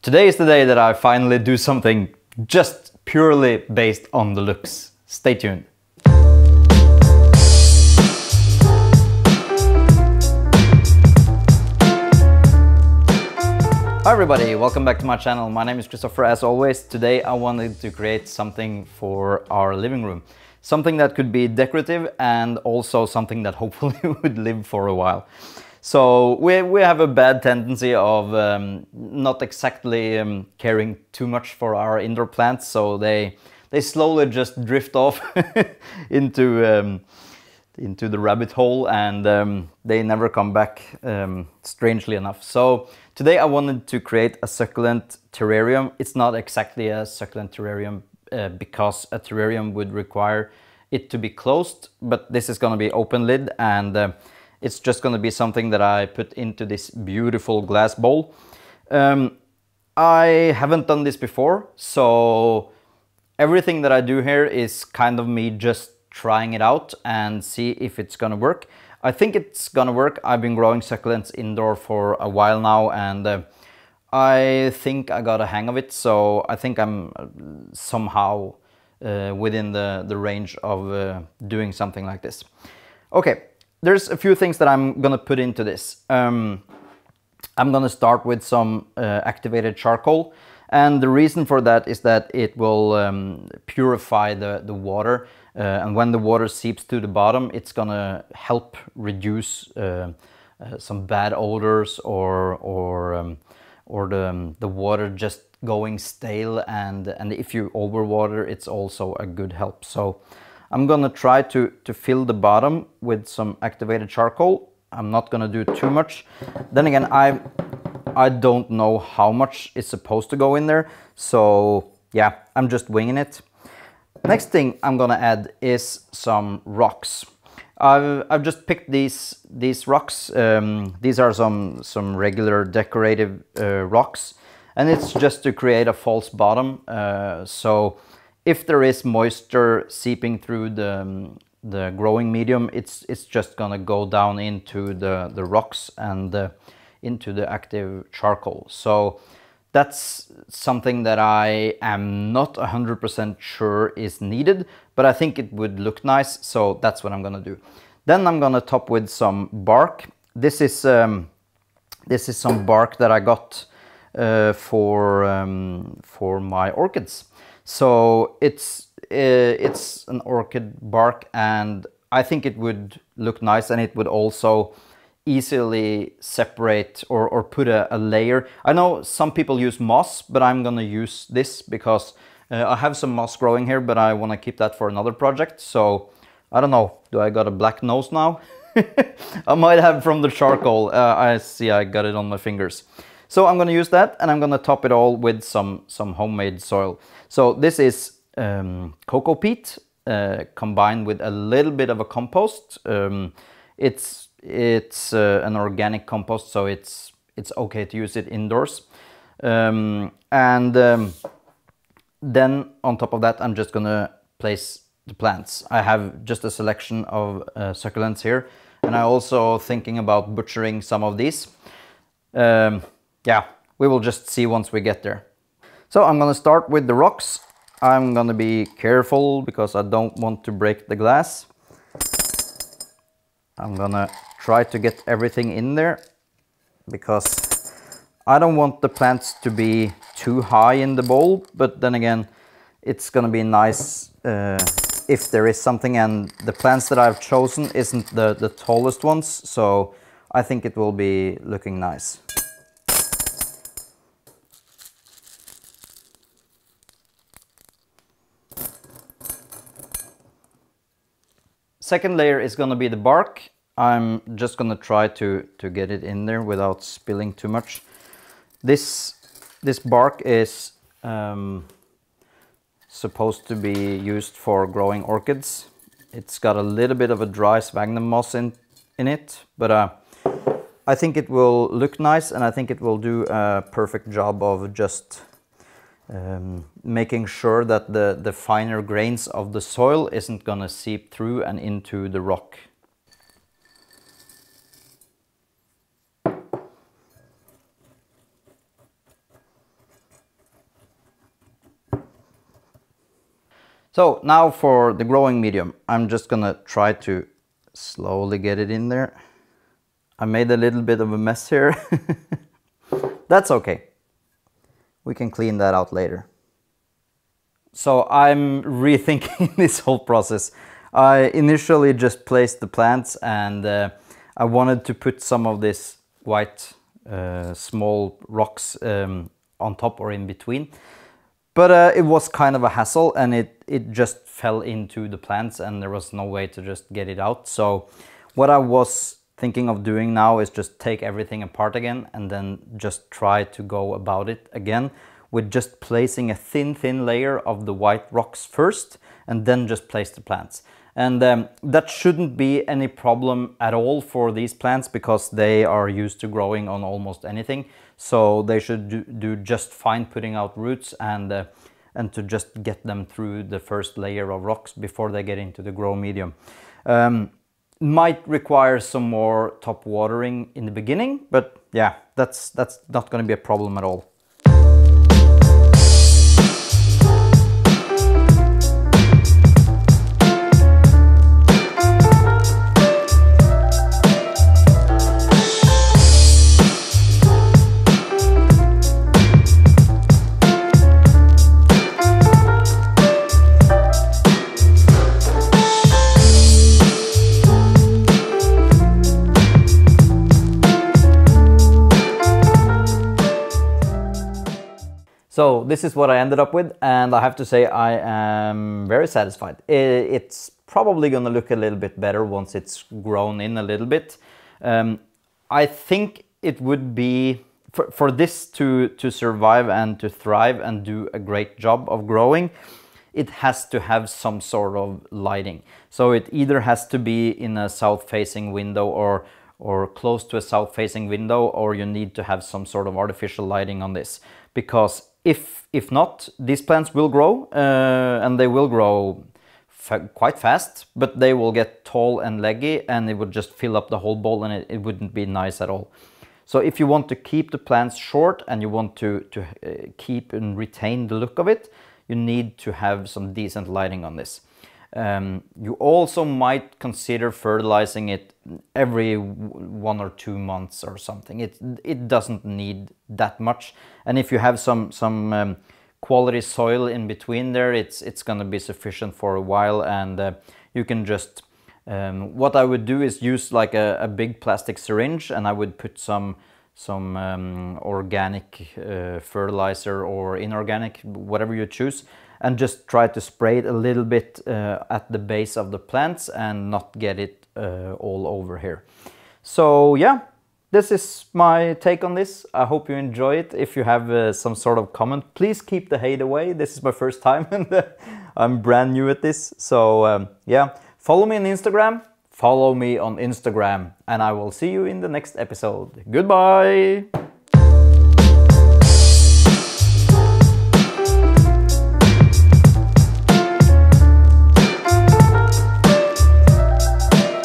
Today is the day that I finally do something just purely based on the looks. Stay tuned. Hi everybody, welcome back to my channel. My name is Christopher. As always, today I wanted to create something for our living room. Something that could be decorative and also something that hopefully would live for a while. So we have a bad tendency of not exactly caring too much for our indoor plants, so they slowly just drift off into the rabbit hole, and they never come back, strangely enough. So today I wanted to create a succulent terrarium. It's not exactly a succulent terrarium because a terrarium would require it to be closed, but this is going to be open lid, and it's just going to be something that I put into this beautiful glass bowl. I haven't done this before, so everything that I do here is kind of me just trying it out and see if it's gonna work. I think it's gonna work. I've been growing succulents indoor for a while now, and I think I got a hang of it, so I think I'm somehow within the range of doing something like this. Okay, there's a few things that I'm gonna put into this. I'm gonna start with some activated charcoal, and the reason for that is that it will purify the water. And when the water seeps to the bottom, it's gonna help reduce some bad odors or the water just going stale, and if you overwater, it's also a good help. So I'm gonna try to fill the bottom with some activated charcoal. I'm not gonna do too much. Then again, I don't know how much is supposed to go in there, so yeah, I'm just winging it. Next thing I'm gonna add is some rocks. I've just picked these rocks. These are some regular decorative rocks, and it's just to create a false bottom. So if there is moisture seeping through the growing medium, it's just gonna go down into the rocks and into the active charcoal. So that's something that I am not 100% sure is needed, but I think it would look nice, so that's what I'm gonna do. Then I'm gonna top with some bark. This is some bark that I got for my orchids. So it's an orchid bark, and I think it would look nice, and it would also easily separate or put a layer. I know some people use moss, but I'm gonna use this because I have some moss growing here, but I want to keep that for another project. So I don't know, do I got a black nose now? I might have from the charcoal. I see I got it on my fingers. So I'm gonna use that, and I'm gonna top it all with some homemade soil. So this is cocoa peat combined with a little bit of a compost. It's an organic compost, so it's okay to use it indoors. Then on top of that, I'm just gonna place the plants. I have just a selection of succulents here, and I'm also thinking about butchering some of these. Yeah, we will just see once we get there. So I'm gonna start with the rocks. I'm gonna be careful because I don't want to break the glass. I'm gonna try to get everything in there because I don't want the plants to be too high in the bowl, but then again, it's gonna be nice if there is something, and the plants that I've chosen isn't the tallest ones, so I think it will be looking nice. Second layer is gonna be the bark. I'm just gonna try to get it in there without spilling too much. This bark is supposed to be used for growing orchids. It's got a little bit of a dry sphagnum moss in it, but I think it will look nice, and I think it will do a perfect job of just making sure that the finer grains of the soil isn't gonna seep through and into the rock. So now for the growing medium, I'm just gonna try to slowly get it in there. I made a little bit of a mess here. That's okay. We can clean that out later. So I'm rethinking this whole process. I initially just placed the plants and I wanted to put some of this white small rocks on top or in between. But it was kind of a hassle and it just fell into the plants and there was no way to just get it out. So what I was thinking of doing now is just take everything apart again and then just try to go about it again with just placing a thin layer of the white rocks first and then just place the plants. And that shouldn't be any problem at all for these plants because they are used to growing on almost anything. So they should do just fine putting out roots and to just get them through the first layer of rocks before they get into the grow medium. Might require some more top watering in the beginning, but yeah, that's not going to be a problem at all. So this is what I ended up with, and I have to say I am very satisfied. It's probably going to look a little bit better once it's grown in a little bit. I think it would be, for this to survive and to thrive and do a great job of growing, it has to have some sort of lighting. So it either has to be in a south-facing window or close to a south-facing window, or you need to have some sort of artificial lighting on this. Because if not, these plants will grow and they will grow quite fast, but they will get tall and leggy and it would just fill up the whole bowl and it wouldn't be nice at all. So if you want to keep the plants short and you want to keep and retain the look of it, you need to have some decent lighting on this. You also might consider fertilizing it every 1 or 2 months or something. It doesn't need that much, and if you have some quality soil in between there, it's going to be sufficient for a while. And you can just what I would do is use like a big plastic syringe, and I would put some organic fertilizer or inorganic, whatever you choose, and just try to spray it a little bit at the base of the plants and not get it all over here. So yeah, this is my take on this. I hope you enjoy it. If you have some sort of comment, please keep the hate away. This is my first time and I'm brand new at this. So yeah, follow me on Instagram. Follow me on Instagram, and I will see you in the next episode. Goodbye!